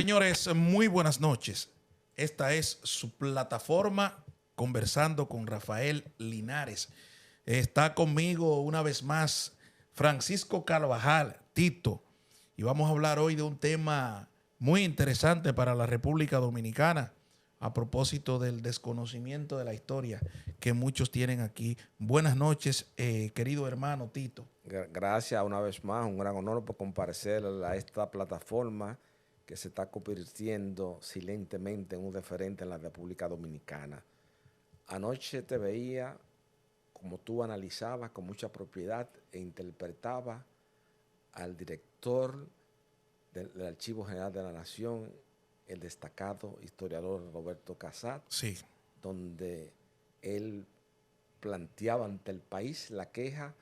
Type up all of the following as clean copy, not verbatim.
Señores, muy buenas noches. Esta es su plataforma Conversando con Rafael Linares. Está conmigo una vez más Francisco Carvajal, Tito, y vamos a hablar hoy de un tema muy interesante para la República Dominicana a propósito del desconocimiento de la historia que muchos tienen aquí. Buenas noches, querido hermano Tito. Gracias una vez más, un gran honor por comparecer a esta plataforma que se está convirtiendo silentemente en un referente en la República Dominicana. Anoche te veía como tú analizabas con mucha propiedad e interpretabas al director del Archivo General de la Nación, el destacado historiador Roberto Casat, Sí. donde él planteaba ante el país la queja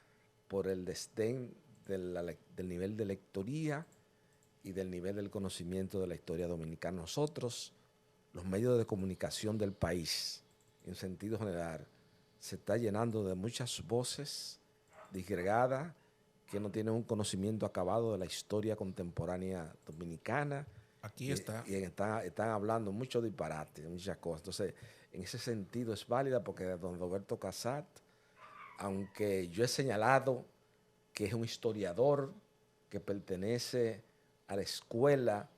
por el desdén del nivel de lectoría y del nivel del conocimiento de la historia dominicana. Nosotros, los medios de comunicación del país, en sentido general, se está llenando de muchas voces disgregadas que no tienen un conocimiento acabado de la historia contemporánea dominicana. Aquí está. Y están hablando mucho disparate, muchas cosas. Entonces, en ese sentido es válida porque don Roberto Casat, aunque yo he señalado que es un historiador que pertenece a la escuela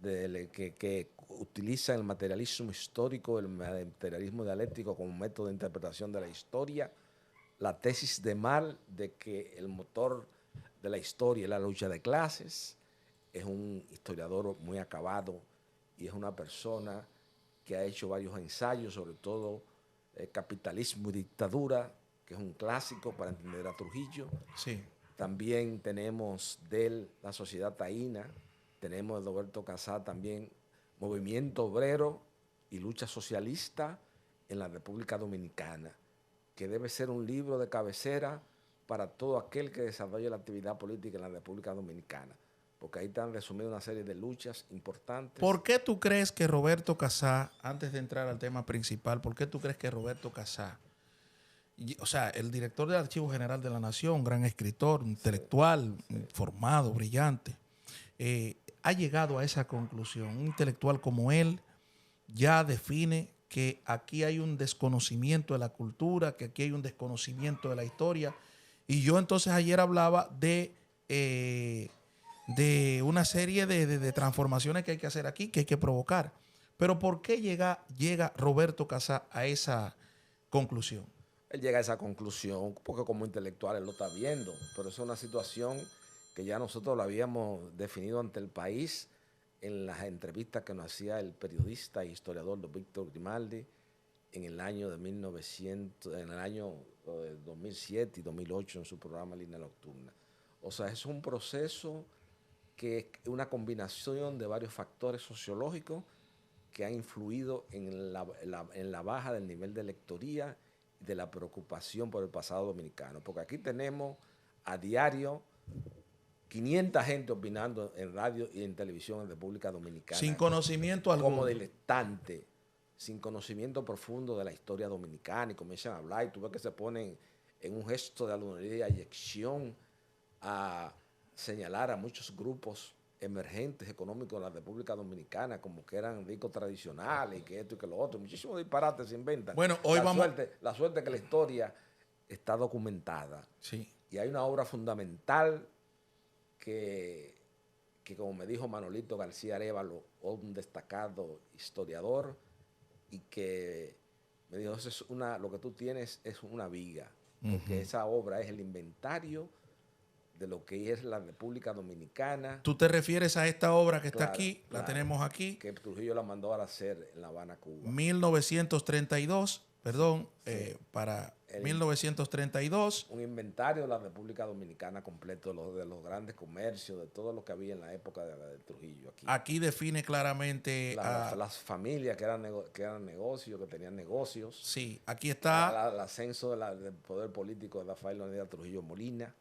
que utiliza el materialismo histórico, el materialismo dialéctico como método de interpretación de la historia, la tesis de Marx de que el motor de la historia es la lucha de clases. Es un historiador muy acabado y es una persona que ha hecho varios ensayos, sobre todo Capitalismo y Dictadura, que es un clásico para entender a Trujillo. Sí. También tenemos de él La Sociedad Taína, tenemos de Roberto Casat también Movimiento Obrero y Lucha Socialista en la República Dominicana, que debe ser un libro de cabecera para todo aquel que desarrolle la actividad política en la República Dominicana, porque ahí están resumidas una serie de luchas importantes. ¿Por qué tú crees que Roberto Casat, antes de entrar al tema principal, por qué tú crees que Roberto Casat, o sea, el director del Archivo General de la Nación, un gran escritor, intelectual, formado, brillante, ha llegado a esa conclusión? Un intelectual como él ya define que aquí hay un desconocimiento de la cultura, que aquí hay un desconocimiento de la historia. Y yo entonces ayer hablaba de una serie de transformaciones que hay que hacer aquí, que hay que provocar. Pero ¿por qué llega Roberto Casat a esa conclusión? Él llega a esa conclusión porque como intelectual él lo está viendo, pero eso es una situación que ya nosotros lo habíamos definido ante el país en las entrevistas que nos hacía el periodista e historiador don Víctor Grimaldi en el año de 2007 y 2008 en su programa Línea Nocturna. O sea, es un proceso que es una combinación de varios factores sociológicos que han influido en la baja del nivel de lectoría y de la preocupación por el pasado dominicano. Porque aquí tenemos a diario 500 gente opinando en radio y en televisión en República Dominicana. Sin conocimiento alguno. Como diletante, sin conocimiento profundo de la historia dominicana, y comienzan a hablar y tú ves que se ponen en un gesto de algonería y eyección a señalar a muchos grupos emergentes económicos de la República Dominicana como que eran ricos tradicionales y que esto y que lo otro. Muchísimos disparates se inventan. Bueno, hoy la suerte que la historia está documentada. Sí. Y hay una obra fundamental que como me dijo Manolito García Arévalo, un destacado historiador, y que me dijo, lo que tú tienes es una viga, porque esa obra es el inventario de lo que es la República Dominicana. ¿Tú te refieres a esta obra que está aquí? Claro, la tenemos aquí. Que Trujillo la mandó a hacer en La Habana, Cuba. 1932, perdón, para 1932. Un inventario de la República Dominicana completo de los grandes comercios, de todo lo que había en la época de Trujillo. Aquí define claramente las familias que eran negocios, que tenían negocios. Sí, aquí está. El ascenso del poder político de Rafael Leonidas Trujillo Molina.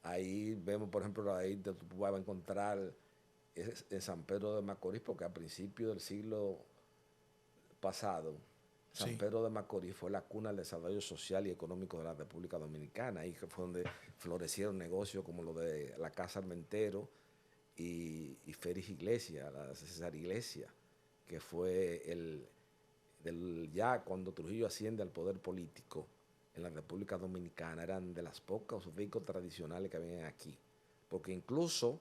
Ahí vemos, por ejemplo, ahí tú vas a encontrar en San Pedro de Macorís, porque a principios del siglo pasado, San Pedro de Macorís fue la cuna del desarrollo social y económico de la República Dominicana. Ahí fue donde florecieron negocios como lo de la Casa Armentero y Félix Iglesias, la César Iglesias, que fue ya cuando Trujillo asciende al poder político en la República Dominicana, eran de las pocas ricos tradicionales que habían aquí. Porque incluso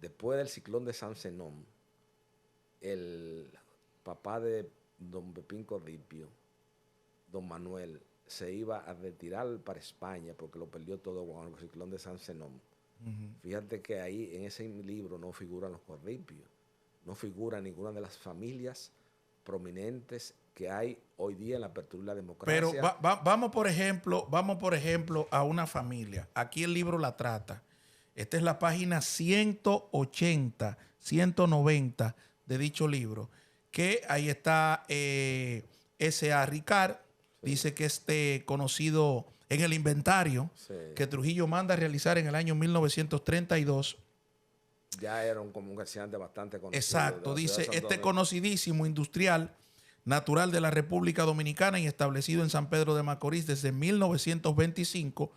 después del ciclón de San Zenón, el papá de don Pepín Corripio, don Manuel, se iba a retirar para España porque lo perdió todo con el ciclón de San Zenón. Fíjate que ahí en ese libro no figuran los Corripios, no figura ninguna de las familias prominentes que hay hoy día en la apertura de la democracia. Pero vamos, por ejemplo, a una familia. Aquí el libro la trata. Esta es la página 180, 190 de dicho libro. Que ahí está S.A. Ricard. Sí. Dice que conocido en el inventario, sí, que Trujillo manda a realizar en el año 1932. Ya era un comerciante bastante conocido. Exacto, dice, conocidísimo industrial natural de la República Dominicana y establecido en San Pedro de Macorís desde 1925,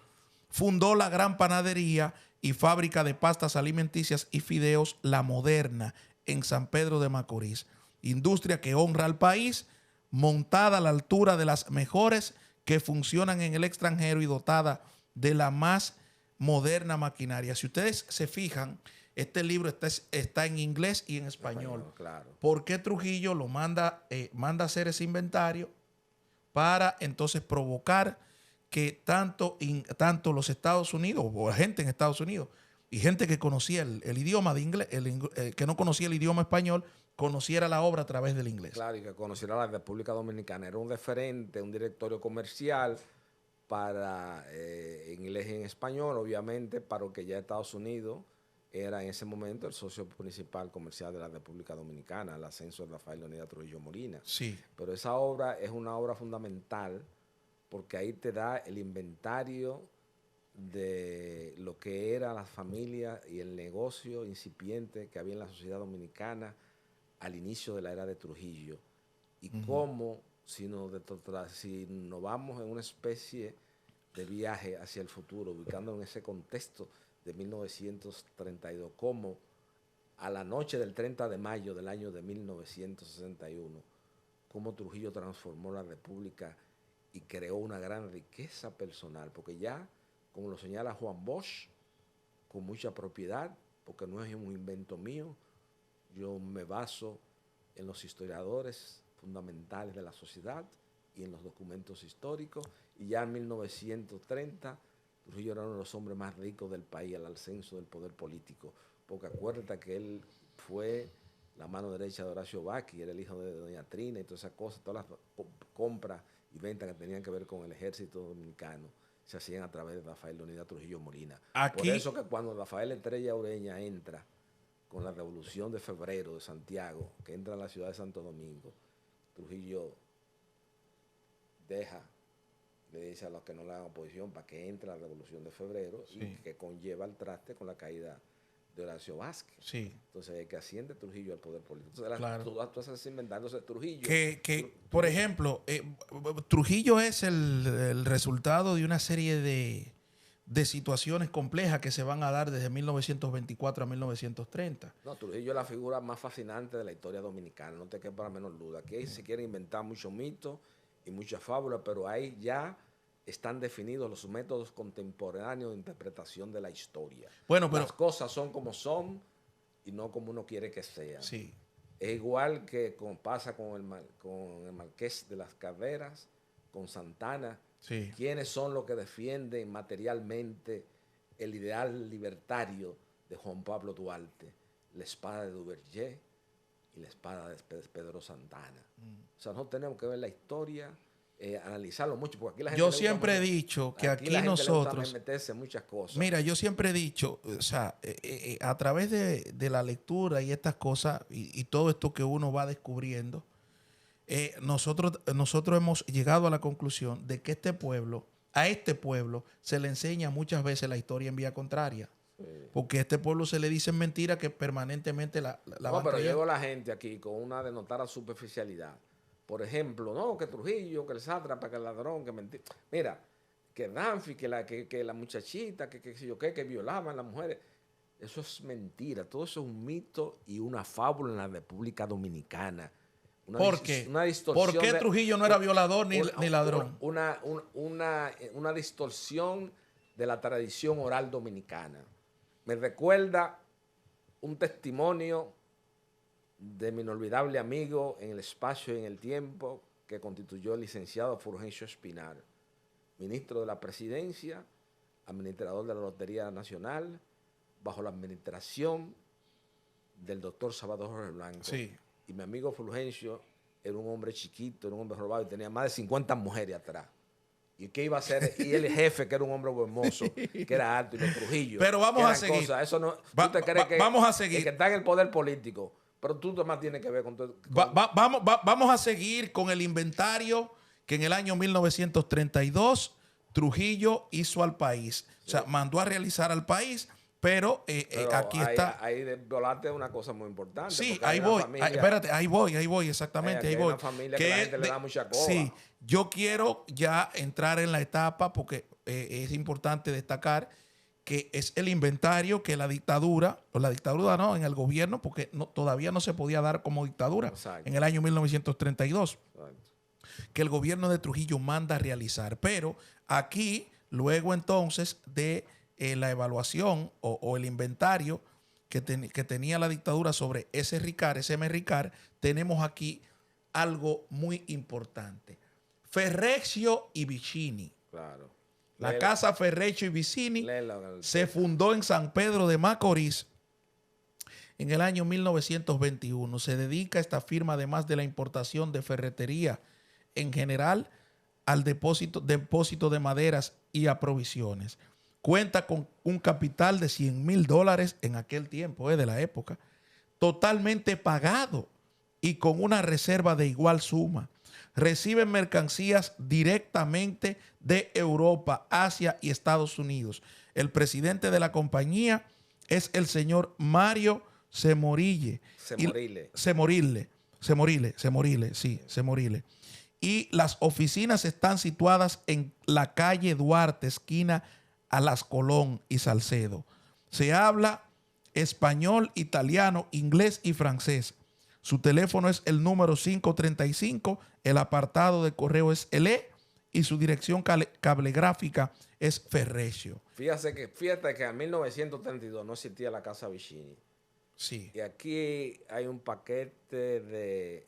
fundó la gran panadería y fábrica de pastas alimenticias y fideos La Moderna en San Pedro de Macorís. Industria que honra al país, montada a la altura de las mejores que funcionan en el extranjero y dotada de la más moderna maquinaria. Si ustedes se fijan, este libro está en inglés y en español. Claro. ¿Por qué Trujillo lo manda a hacer ese inventario? Para entonces provocar que tanto los Estados Unidos, o gente en Estados Unidos, y gente que conocía el idioma de inglés, que no conocía el idioma español, conociera la obra a través del inglés. Claro, y que conociera la República Dominicana. Era un referente, un directorio comercial para inglés y en español, obviamente, para lo que ya Estados Unidos era en ese momento el socio principal comercial de la República Dominicana, el ascenso de Rafael Leonidas Trujillo Molina. Sí. Pero esa obra es una obra fundamental porque ahí te da el inventario de lo que era la familia y el negocio incipiente que había en la sociedad dominicana al inicio de la era de Trujillo. Y cómo, si nos vamos en una especie de viaje hacia el futuro, ubicándonos en ese contexto de 1932, como a la noche del 30 de mayo del año de 1961, cómo Trujillo transformó la República y creó una gran riqueza personal, porque ya, como lo señala Juan Bosch, con mucha propiedad, porque no es un invento mío, yo me baso en los historiadores fundamentales de la sociedad y en los documentos históricos, y ya en 1930 Trujillo era uno de los hombres más ricos del país al ascenso del poder político, porque acuérdate que él fue la mano derecha de Horacio Baquí, era el hijo de doña Trina y todas esas cosas, todas las compras y ventas que tenían que ver con el ejército dominicano se hacían a través de Rafael Leonidas Trujillo Molina. Por eso que cuando Rafael Estrella Ureña entra con la Revolución de Febrero de Santiago, que entra a la ciudad de Santo Domingo, Trujillo le dice a los que no le hagan oposición para que entre la Revolución de Febrero, sí, y que conlleva el traste con la caída de Horacio Vázquez. Sí. Entonces, que asciende Trujillo al poder político. Entonces, claro, tú haces inventándose Trujillo. Por ejemplo, Trujillo es el resultado de una serie de situaciones complejas que se van a dar desde 1924 a 1930. No, Trujillo es la figura más fascinante de la historia dominicana, no te quepa la menor duda. Aquí se quiere inventar muchos mitos y muchas fábulas, pero ahí ya están definidos los métodos contemporáneos de interpretación de la historia. Bueno, pero las cosas son como son y no como uno quiere que sean. Sí. Es igual que pasa con el Marqués de las Carreras, con Santana. Sí. ¿Quiénes son los que defienden materialmente el ideal libertario de Juan Pablo Duarte? La espada de Duvergé y la espada de Pedro Santana. O sea, no tenemos que ver la historia, analizarlo mucho, porque aquí la gente... Yo siempre he dicho que aquí nosotros... meterse en muchas cosas. Mira, yo siempre he dicho, o sea, a través de la lectura y estas cosas y todo esto que uno va descubriendo, nosotros hemos llegado a la conclusión de que a este pueblo se le enseña muchas veces la historia en vía contraria. Sí. Porque a este pueblo se le dicen mentiras que permanentemente la no, pero llegó la gente aquí con una denotada superficialidad. Por ejemplo, no, que Trujillo, que el sátrapa, que el ladrón, que mentira. Mira, que Danfi, que la muchachita, que violaban a las mujeres. Eso es mentira. Todo eso es un mito y una fábula en la República Dominicana. ¿Por qué? Una distorsión. ¿Por qué Trujillo no era violador ni ladrón? Una distorsión de la tradición oral dominicana. Me recuerda un testimonio de mi inolvidable amigo en el espacio y en el tiempo que constituyó el licenciado Fulgencio Espinar, ministro de la Presidencia, administrador de la Lotería Nacional, bajo la administración del doctor Salvador Jorge Blanco. Sí. Y mi amigo Fulgencio era un hombre chiquito, era un hombre robado y tenía más de 50 mujeres atrás. ¿Y qué iba a hacer? Y el jefe, que era un hombre hermoso, que era alto, y los Trujillo. Pero vamos a seguir. Eso no, ¿tú te crees que, vamos a seguir. Que está en el poder político? Pero tú además tienes que ver con todo. Vamos a seguir con el inventario que en el año 1932 Trujillo hizo al país. Sí. O sea, mandó a realizar al país, pero aquí está. Ahí violaste una cosa muy importante. Sí, ahí voy. Espérate, ahí voy, exactamente. Ahí voy. Una familia que la gente le da mucha coba. Sí, yo quiero ya entrar en la etapa porque es importante destacar que es el inventario que la dictadura, o la dictadura no, en el gobierno, porque todavía no se podía dar como dictadura. Exacto. En el año 1932. Exacto. Que el gobierno de Trujillo manda a realizar. Pero aquí, luego entonces de la evaluación o el inventario que tenía la dictadura sobre ese MRICAR, tenemos aquí algo muy importante. Ferreccio y Vicini. Claro. La casa Ferreccio y Vicini se fundó en San Pedro de Macorís en el año 1921. Se dedica esta firma, además de la importación de ferretería en general, al depósito de maderas y a provisiones. Cuenta con un capital de $100,000 en aquel tiempo, de la época, totalmente pagado y con una reserva de igual suma. Reciben mercancías directamente de Europa, Asia y Estados Unidos. El presidente de la compañía es el señor Mario Semorile. Semorile. Y las oficinas están situadas en la calle Duarte, esquina a Las Colón y Salcedo. Se habla español, italiano, inglés y francés. Su teléfono es el número 535, el apartado de correo es ELE y su dirección cablegráfica es Ferreccio. Fíjate que en 1932 no existía la casa Vicini. Sí. Y aquí hay un paquete de,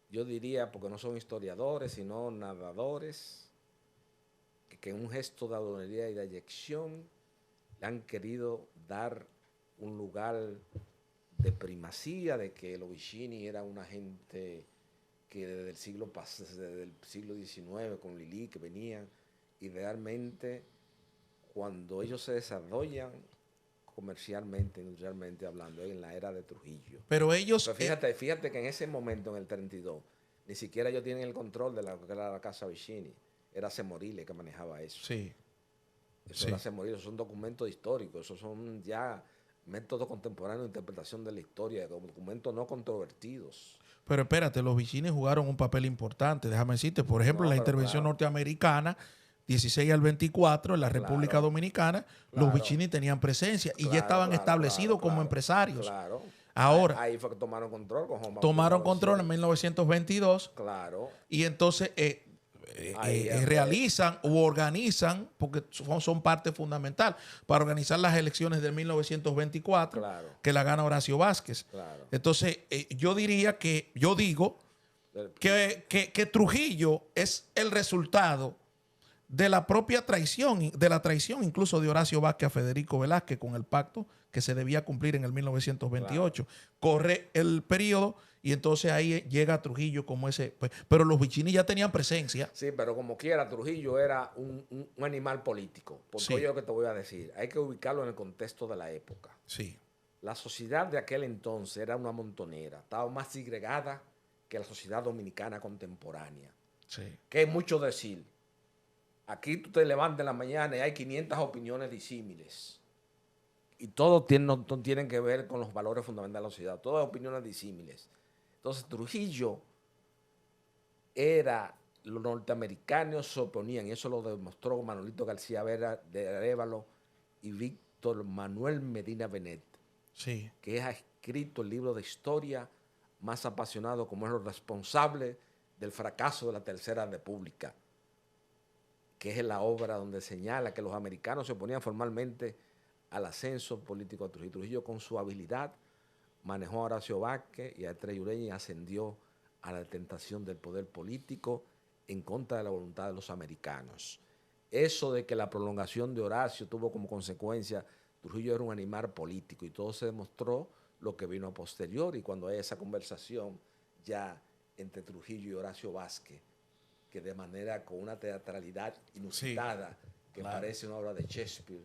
yo diría, porque no son historiadores, sino narradores, que en un gesto de adonería y de ayección le han querido dar un lugar de primacía, de que los Vicini era una gente que desde el siglo XIX con Lili, que venían, y realmente cuando ellos se desarrollan comercialmente, industrialmente hablando, en la era de Trujillo. Pero ellos... Pero fíjate que en ese momento, en el 32, ni siquiera ellos tienen el control de la casa Vicini. Era Semorile que manejaba eso. Sí. Eso era Semorile, esos son documentos históricos, esos son ya métodos contemporáneos de interpretación de la historia, documentos no controvertidos. Pero espérate, los Vicini jugaron un papel importante, déjame decirte, por ejemplo, en la intervención norteamericana, 16 al 24, en la República Dominicana, los Vicini tenían presencia y ya estaban establecidos como empresarios. Claro. Ahora, ahí fue que tomaron control. Tomaron control en 1922. Claro. Y entonces realizan u organizan, porque son parte fundamental, para organizar las elecciones de 1924, que la gana Horacio Vázquez. Claro. Entonces, yo digo que Trujillo es el resultado de la propia traición, de la traición incluso de Horacio Vázquez a Federico Velázquez con el pacto que se debía cumplir en el 1928. Claro. Corre el periodo y entonces ahí llega Trujillo como ese... Pues, pero los Vicini ya tenían presencia. Sí, pero como quiera, Trujillo era un animal político. Porque oye lo que te voy a decir, hay que ubicarlo en el contexto de la época. Sí. La sociedad de aquel entonces era una montonera, estaba más segregada que la sociedad dominicana contemporánea. Sí. Que es mucho decir. Aquí tú te levantas en la mañana y hay 500 opiniones disímiles. Y todos tienen que ver con los valores fundamentales de la sociedad. Todas opiniones disímiles. Entonces Trujillo los norteamericanos se oponían, y eso lo demostró Manolito García Vera de Arévalo y Víctor Manuel Medina Benet, Sí. que ha escrito el libro de historia más apasionado como es los responsables del fracaso de la Tercera República, que es la obra donde señala que los americanos se oponían formalmente al ascenso político de Trujillo. Trujillo, con su habilidad, manejó a Horacio Vázquez y a Estrella Ureña y ascendió a la tentación del poder político en contra de la voluntad de los americanos. Eso de que la prolongación de Horacio tuvo como consecuencia, Trujillo era un animal político, y todo se demostró lo que vino a posteriori, cuando hay esa conversación ya entre Trujillo y Horacio Vázquez, que de manera con una teatralidad inusitada, sí, que claro, parece una obra de Shakespeare,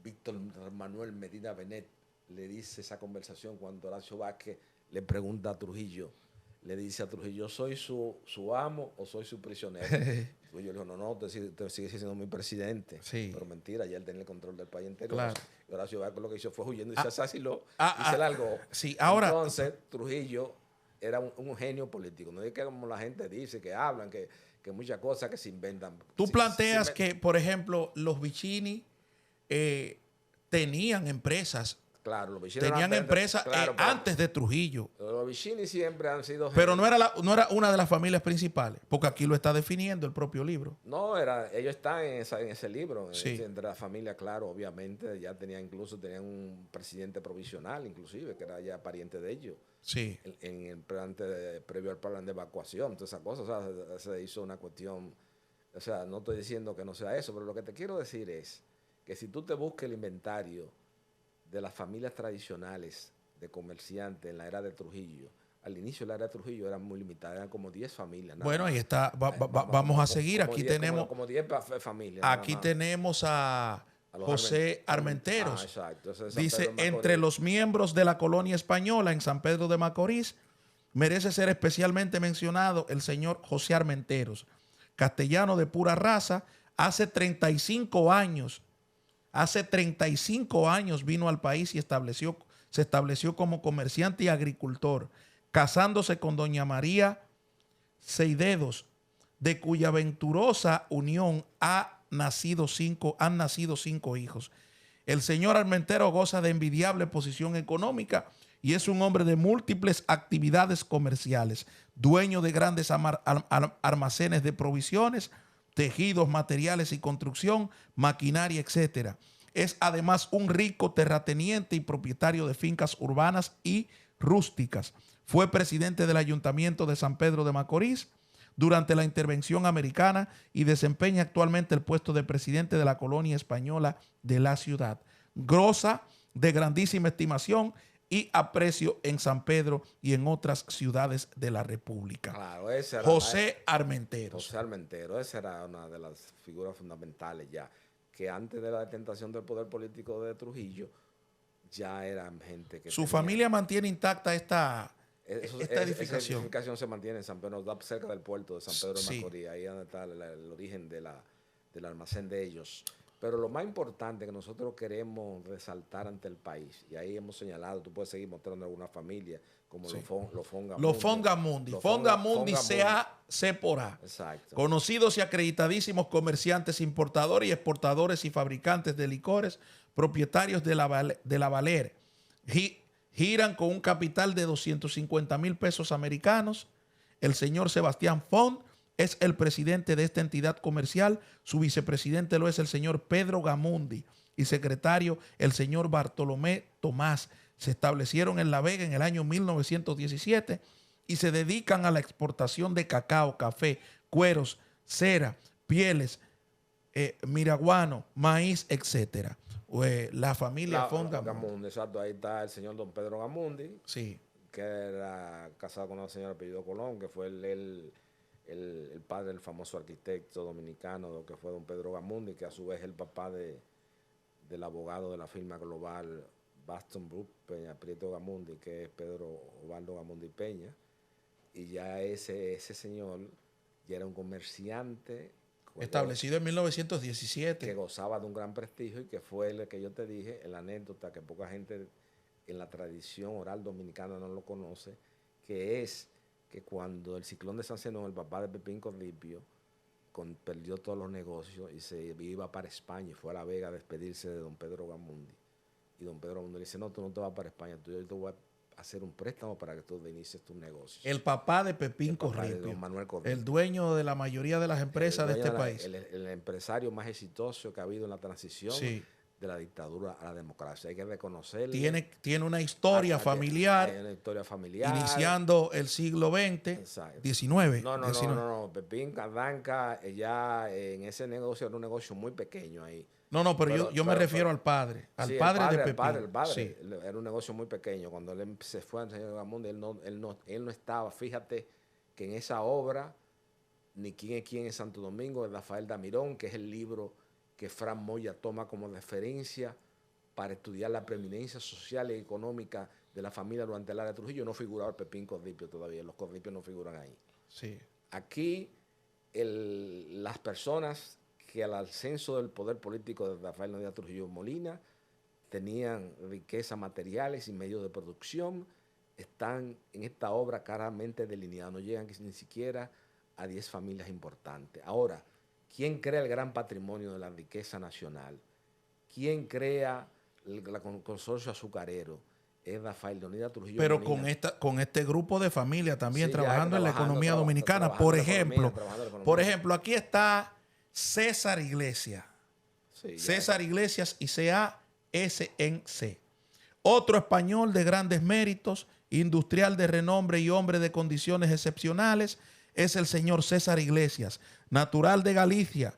Víctor Manuel Medina Benet le dice esa conversación cuando Horacio Vázquez le pregunta a Trujillo, le dice a Trujillo, ¿soy su amo o soy su prisionero? Trujillo le dijo, no, usted sigue siendo mi presidente. Sí. Pero mentira, ya él tenía el control del país entero. Claro. Y Horacio Vázquez lo que hizo fue huyendo y se asesinó y se largó. Sí, ahora. Entonces, Trujillo era un genio político. No es que como la gente dice, que hablan, que muchas cosas que se inventan. Tú planteas que, por ejemplo, los Vicini tenían empresas. Claro, los Vicini tenían empresas antes de Trujillo. Los Vicini siempre han sido... Pero no era una de las familias principales, porque aquí lo está definiendo el propio libro. No, ellos están en ese libro, sí, entre la familia, claro, obviamente. Ya tenían un presidente provisional, inclusive, que era ya pariente de ellos. Sí. En el plan previo al plan de evacuación, todas esas cosas. O sea, se hizo una cuestión... O sea, no estoy diciendo que no sea eso, pero lo que te quiero decir es que si tú te buscas el inventario de las familias tradicionales de comerciantes en la era de Trujillo, al inicio de la era de Trujillo eran muy limitadas, eran como 10 familias. Bueno, ahí está, vamos a seguir. Aquí tenemos como 10 familias. Aquí tenemos a José Armenteros. Exacto. Dice, entre los miembros de la colonia española en San Pedro de Macorís, merece ser especialmente mencionado el señor José Armenteros, castellano de pura raza. Hace 35 años vino al país y se estableció como comerciante y agricultor, casándose con doña María Seidedos, de cuya venturosa unión han nacido 5 hijos. El señor Armentero goza de envidiable posición económica y es un hombre de múltiples actividades comerciales, dueño de grandes almacenes de provisiones, tejidos, materiales y construcción, maquinaria, etc. Es además un rico terrateniente y propietario de fincas urbanas y rústicas. Fue presidente del Ayuntamiento de San Pedro de Macorís durante la intervención americana y desempeña actualmente el puesto de presidente de la colonia española de la ciudad. Goza de grandísima estimación y aprecio en San Pedro y en otras ciudades de la República. Claro, ese era José Armenteros. José Armenteros, esa era una de las figuras fundamentales ya, que antes de la detentación del poder político de Trujillo, ya eran gente que... Su familia mantiene intacta esta edificación. Esa edificación se mantiene en San Pedro, cerca del puerto de San Pedro de Macorís, ahí es donde está el origen del almacén de ellos. Pero lo más importante que nosotros queremos resaltar ante el país, y ahí hemos señalado, tú puedes seguir mostrando alguna familia, como los Fongamundi. Fongamundi C por A. Exacto. Conocidos y acreditadísimos comerciantes, importadores y exportadores y fabricantes de licores, propietarios de la Valer. Giran con un capital de 250,000 pesos americanos. El señor Sebastián Font es el presidente de esta entidad comercial. Su vicepresidente lo es el señor Pedro Gamundi y secretario el señor Bartolomé Tomás. Se establecieron en La Vega en el año 1917 y se dedican a la exportación de cacao, café, cueros, cera, pieles, miraguano, maíz, etcétera. La familia Gamundi. Exacto, ahí está el señor don Pedro Gamundi, sí, que era casado con una señora apellido Colón, que fue el padre del famoso arquitecto dominicano que fue don Pedro Gamundi, que a su vez es el papá del abogado de la firma global Baston Brook Peña Prieto Gamundi, que es Pedro Ovaldo Gamundi Peña. Y ya ese señor ya era un comerciante establecido en 1917, que gozaba de un gran prestigio y que fue el que yo te dije, la anécdota que poca gente en la tradición oral dominicana no lo conoce, que es que cuando el ciclón de San Zenón, el papá de Pepín Corripio, perdió todos los negocios y se iba para España y fue a La Vega a despedirse de don Pedro Gamundi. Y don Pedro Gamundi le dice, no, tú no te vas para España, yo te voy a hacer un préstamo para que tú inicies tus negocios. El papá de Pepín Corripio, don Manuel Corripio, el dueño de la mayoría de las empresas de este país. El empresario más exitoso que ha habido en la transición de la dictadura a la democracia. Hay que reconocerle. Tiene una historia familiar. Hay una historia familiar. Iniciando el siglo XX, XIX. No. Pepín arranca ya en ese negocio, era un negocio muy pequeño ahí. No, pero yo me refiero al padre. Al padre de Pepín. El padre. Sí. Era un negocio muy pequeño. Cuando él se fue al señor Gamundi, él no estaba. Fíjate que en esa obra, Ni quién es quién en Santo Domingo, de Rafael Damirón, que es el libro que Fran Moya toma como referencia para estudiar la preeminencia social y económica de la familia durante el área de Trujillo, no figuraba el Pepín Corripio todavía. Los Corripios no figuran ahí. Sí. Aquí, las personas que al ascenso del poder político de Rafael Leónidas Trujillo Molina tenían riqueza materiales y medios de producción, están en esta obra claramente delineados, no llegan ni siquiera a 10 familias importantes. Ahora, ¿quién crea el gran patrimonio de la riqueza nacional? ¿Quién crea el consorcio azucarero? Es Rafael Leónidas Trujillo Pero Molina. con este grupo de familia también trabajando en la economía dominicana. Por ejemplo, aquí está César Iglesias. Sí, César Iglesias y CASNC. Otro español de grandes méritos, industrial de renombre y hombre de condiciones excepcionales, es el señor César Iglesias, natural de Galicia,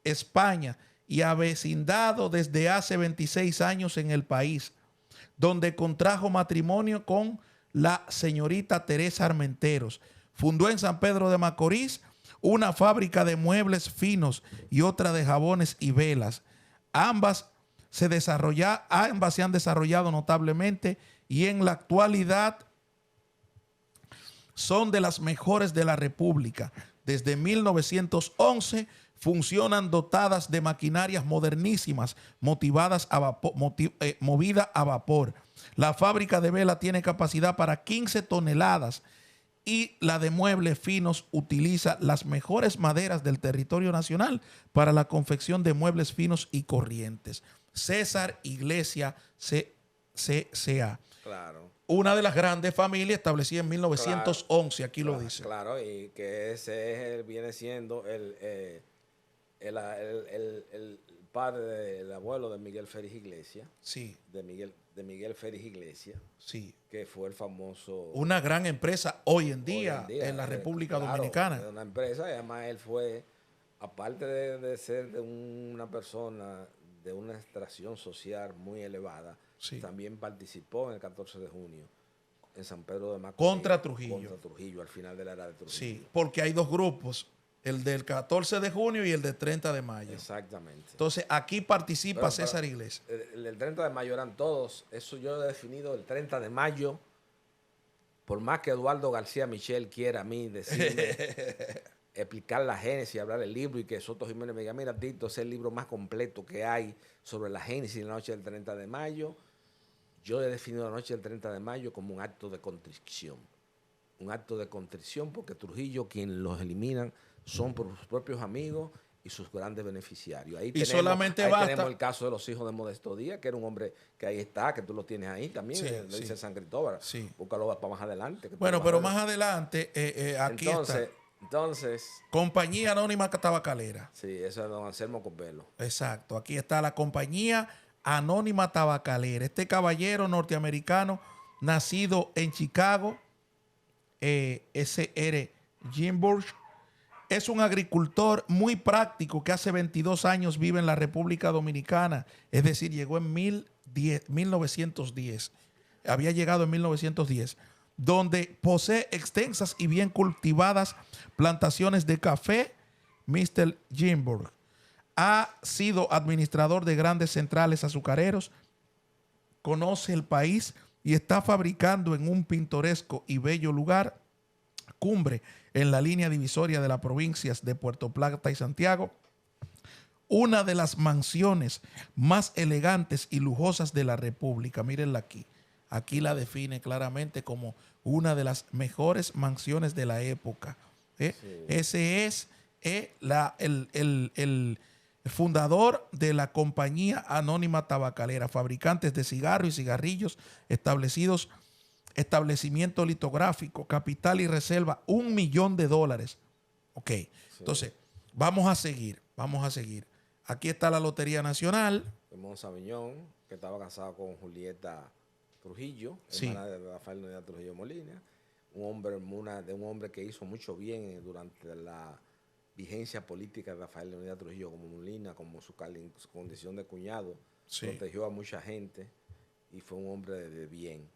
España, y avecindado desde hace 26 años en el país, donde contrajo matrimonio con la señorita Teresa Armenteros. Fundó en San Pedro de Macorís una fábrica de muebles finos y otra de jabones y velas. Ambas se han desarrollado notablemente y en la actualidad son de las mejores de la República. Desde 1911 funcionan dotadas de maquinarias modernísimas movida a vapor. La fábrica de vela tiene capacidad para 15 toneladas y la de muebles finos utiliza las mejores maderas del territorio nacional para la confección de muebles finos y corrientes. César Iglesias CCA. Claro. Una de las grandes familias establecida en 1911, aquí lo dice. Claro, y que ese viene siendo el padre el abuelo de Miguel Félix Iglesias. Sí. De Miguel Félix Iglesias. Sí. Que fue el famoso... Una gran empresa hoy en día en la República Dominicana. Una empresa, y además él fue, aparte de ser de una persona de una extracción social muy elevada, sí, también participó en el 14 de junio en San Pedro de Macorís. Contra Trujillo, al final de la era de Trujillo. Sí, porque hay dos grupos, el del 14 de junio y el del 30 de mayo. Exactamente. Entonces, aquí participa César Iglesias. El 30 de mayo eran todos. Eso yo he definido el 30 de mayo, por más que Eduardo García Michel quiera a mí decirme, explicar la génesis, hablar del libro, y que Soto Jiménez me diga, mira, Tito, es el libro más completo que hay sobre la génesis de la noche del 30 de mayo. Yo he definido la noche del 30 de mayo como un acto de contrición. Un acto de contrición porque Trujillo, quienes los eliminan, son por sus propios amigos y sus grandes beneficiarios. Ahí tenemos el caso de los hijos de Modesto Díaz, que era un hombre que ahí está, que tú lo tienes ahí también, sí, lo dice San Cristóbal. Sí. Búscalo para más adelante. Bueno, pero más adelante, aquí entonces, Compañía Anónima Tabacalera. Sí, eso es don Anselmo Copelo. Exacto, aquí está la Compañía Anónima Tabacalera. Este caballero norteamericano, nacido en Chicago, S.R. Ginsburg, es un agricultor muy práctico que hace 22 años vive en la República Dominicana, es decir, llegó en 1910, había llegado en 1910, donde posee extensas y bien cultivadas plantaciones de café. Mr. Ginsburg ha sido administrador de grandes centrales azucareros, conoce el país y está fabricando en un pintoresco y bello lugar, cumbre en la línea divisoria de las provincias de Puerto Plata y Santiago, una de las mansiones más elegantes y lujosas de la República. Mírenla aquí. Aquí la define claramente como una de las mejores mansiones de la época. Sí. Ese es es el fundador de la compañía anónima tabacalera, fabricantes de cigarros y cigarrillos, establecimiento litográfico, capital y reserva, $1 millón. Ok, Sí. entonces, vamos a seguir. Aquí está la Lotería Nacional. Ramón Sabiñón, que estaba casado con Julieta Trujillo, Sí. hermana de Rafael Leonidas Trujillo Molina, un hombre que hizo mucho bien durante la vigencia política de Rafael Leonidas Trujillo como Molina, como su condición de cuñado, Sí. protegió a mucha gente y fue un hombre de bien,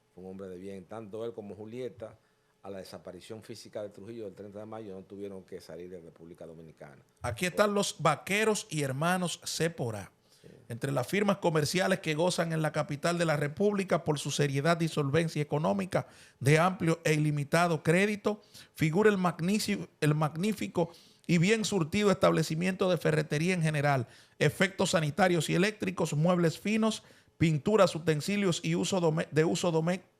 tanto él como Julieta. A la desaparición física de Trujillo del 30 de mayo no tuvieron que salir de República Dominicana. Aquí están los Vaqueros y Hermanos Cepora. Sí. Entre las firmas comerciales que gozan en la capital de la República por su seriedad y solvencia económica de amplio e ilimitado crédito, figura el magnífico y bien surtido establecimiento de ferretería en general, efectos sanitarios y eléctricos, muebles finos, pinturas, utensilios y de uso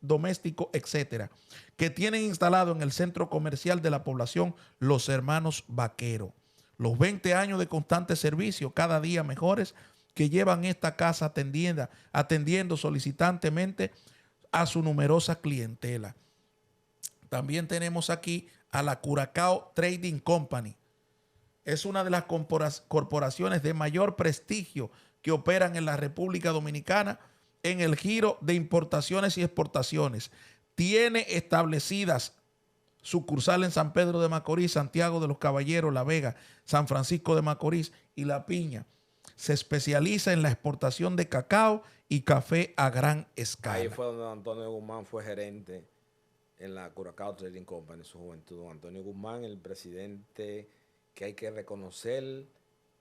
doméstico, etcétera, que tienen instalado en el centro comercial de la población Los Hermanos Vaquero. Los 20 años de constante servicio, cada día mejores, que llevan esta casa atendiendo solicitantemente a su numerosa clientela. También tenemos aquí a la Curacao Trading Company. Es una de las corporaciones de mayor prestigio que operan en la República Dominicana en el giro de importaciones y exportaciones. Tiene establecidas sucursal en San Pedro de Macorís, Santiago de los Caballeros, La Vega, San Francisco de Macorís y La Piña. Se especializa en la exportación de cacao y café a gran escala. Ahí fue donde Antonio Guzmán fue gerente en la Curacao Trading Company en su juventud. Antonio Guzmán, el presidente que hay que reconocer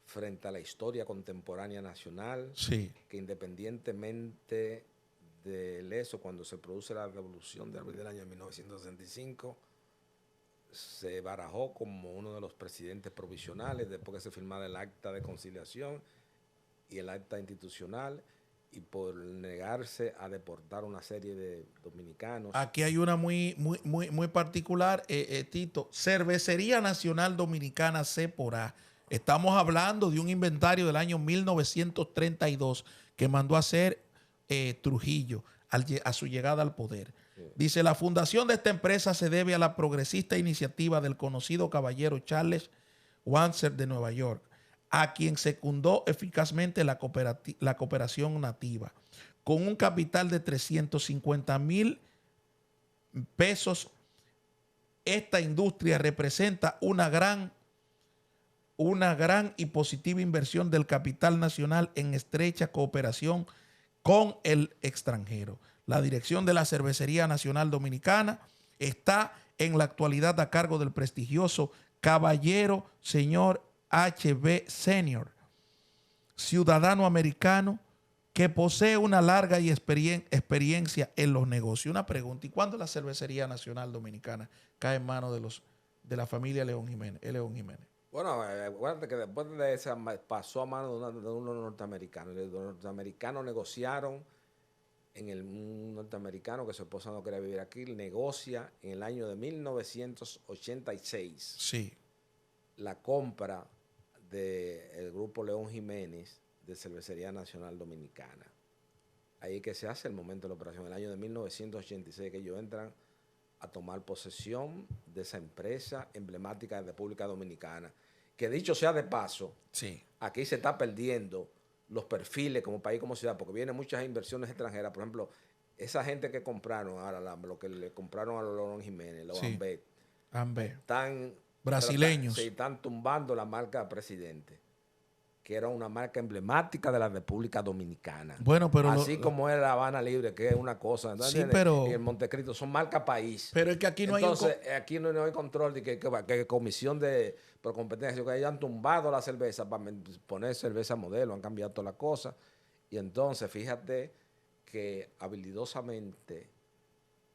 frente a la historia contemporánea nacional, sí, que independientemente del eso, cuando se produce la revolución de abril del año 1965, se barajó como uno de los presidentes provisionales después que se firmara el acta de conciliación y el acta institucional, y por negarse a deportar una serie de dominicanos. Aquí hay una muy particular, Tito. Cervecería Nacional Dominicana Cepora. Estamos hablando de un inventario del año 1932 que mandó a hacer Trujillo a su llegada al poder. Sí. Dice, la fundación de esta empresa se debe a la progresista iniciativa del conocido caballero Charles Wanzer de Nueva York, a quien secundó eficazmente la cooperación nativa. Con un capital de 350,000 pesos, esta industria representa una gran y positiva inversión del capital nacional en estrecha cooperación con el extranjero. La dirección de la Cervecería Nacional Dominicana está en la actualidad a cargo del prestigioso caballero señor H.B. Senior, ciudadano americano que posee una larga experiencia en los negocios. Una pregunta, ¿y cuándo la Cervecería Nacional Dominicana cae en manos de la familia León Jiménez? Bueno, acuérdate que después de esa pasó a manos de unos norteamericanos. Los norteamericanos negociaron un norteamericano que su esposa no quería vivir aquí, negocia en el año de 1986 sí, la compra del grupo León Jiménez de Cervecería Nacional Dominicana. Ahí que se hace el momento de la operación, el año de 1986, que ellos entran a tomar posesión de esa empresa emblemática de República Dominicana, que dicho sea de paso, sí, aquí se está perdiendo los perfiles como país, como ciudad, porque vienen muchas inversiones extranjeras. Por ejemplo, esa gente que compraron ahora, lo que le compraron a los León Jiménez, los sí, Ambet, están brasileños. Se están tumbando la marca Presidente, que era una marca emblemática de la República Dominicana. Bueno, pero así como es la Habana Libre, que es una cosa. Sí, pero y el Montecristo son marca país. Pero es que aquí no Entonces, aquí no hay control de que comisión por competencia, que hayan tumbado la cerveza para poner cerveza modelo, han cambiado todas las cosas. Y entonces, fíjate que habilidosamente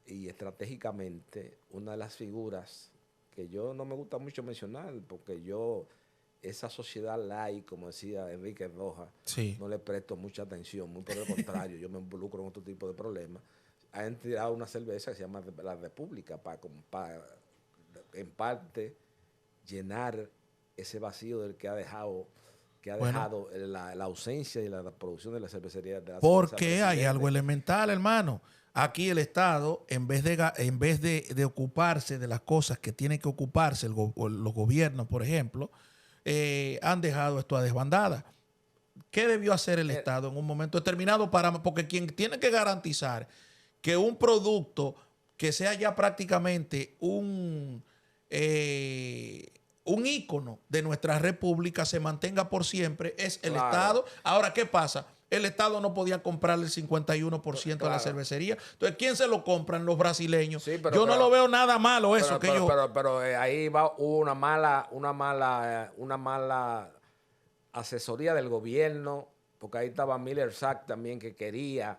y estratégicamente, una de las figuras que yo no me gusta mucho mencionar, porque esa sociedad light, como decía Enrique Rojas, sí, no le presto mucha atención, muy por el contrario, yo me involucro en otro tipo de problemas. Han tirado una cerveza que se llama La República para en parte llenar ese vacío del que ha dejado, Bueno, la ausencia y la producción de la cervecería de la cerveza porque hay Presidente. algo elemental, hermano. Aquí el Estado, en vez de ocuparse de las cosas que tiene que ocuparse los gobiernos, por ejemplo, han dejado esto a desbandada. ¿Qué debió hacer el Eh, Estado en un momento determinado? Porque quien tiene que garantizar que un producto que sea ya prácticamente un ícono de nuestra república se mantenga por siempre es el claro, Estado. Ahora, ¿qué pasa? El Estado no podía comprarle el 51% a la claro. cervecería. Entonces, ¿quién se lo compran? Los brasileños. Sí, Yo no lo veo nada malo eso, que ellos... ahí va una mala asesoría del gobierno, porque ahí estaba Miller Sack también que quería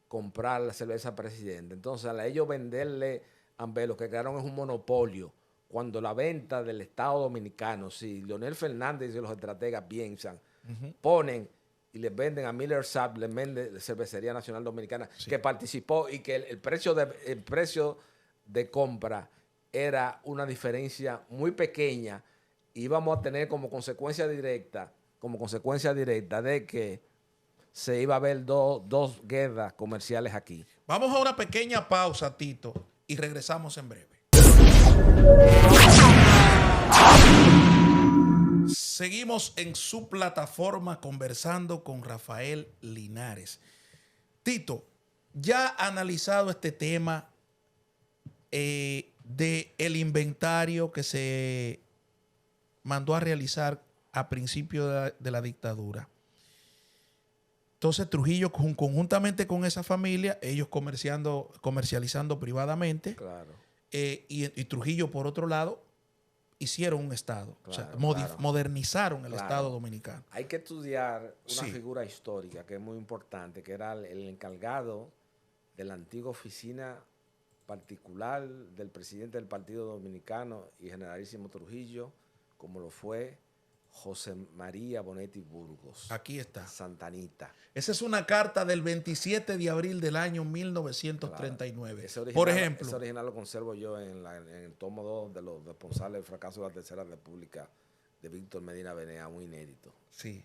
comprar la cerveza Presidente. Entonces, a ellos venderle a Ambev, lo que crearon es un monopolio. Cuando la venta del Estado Dominicano, si Leonel Fernández y los estrategas piensan, ponen y les venden a Miller Sapp, les vende la Cervecería Nacional Dominicana, Sí. que participó y que el precio de compra era una diferencia muy pequeña, y íbamos a tener como consecuencia directa de que se iba a ver dos guerras comerciales aquí. Vamos a una pequeña pausa, Tito, y regresamos en breve. Seguimos en su plataforma conversando con Rafael Linares. Tito, ya analizado este tema del inventario que se mandó a realizar a principio de la dictadura. Entonces Trujillo, conjuntamente con esa familia, ellos comercializando privadamente, Claro, y Trujillo, por otro lado, hicieron un Estado. O sea, claro. modernizaron el Estado Claro. dominicano. Hay que estudiar una Sí. figura histórica que es muy importante, que era el encargado de la antigua oficina particular del presidente del Partido Dominicano y generalísimo Trujillo, como lo fue José María Bonetti Burgos, Aquí está. Santanita. Esa es una carta del 27 de abril del año Claro. 1939. Ese original, Por ejemplo. ese original lo conservo yo en el tomo 2 de los responsables del fracaso de la Tercera República de Víctor Medina Venea, muy inédito. Sí.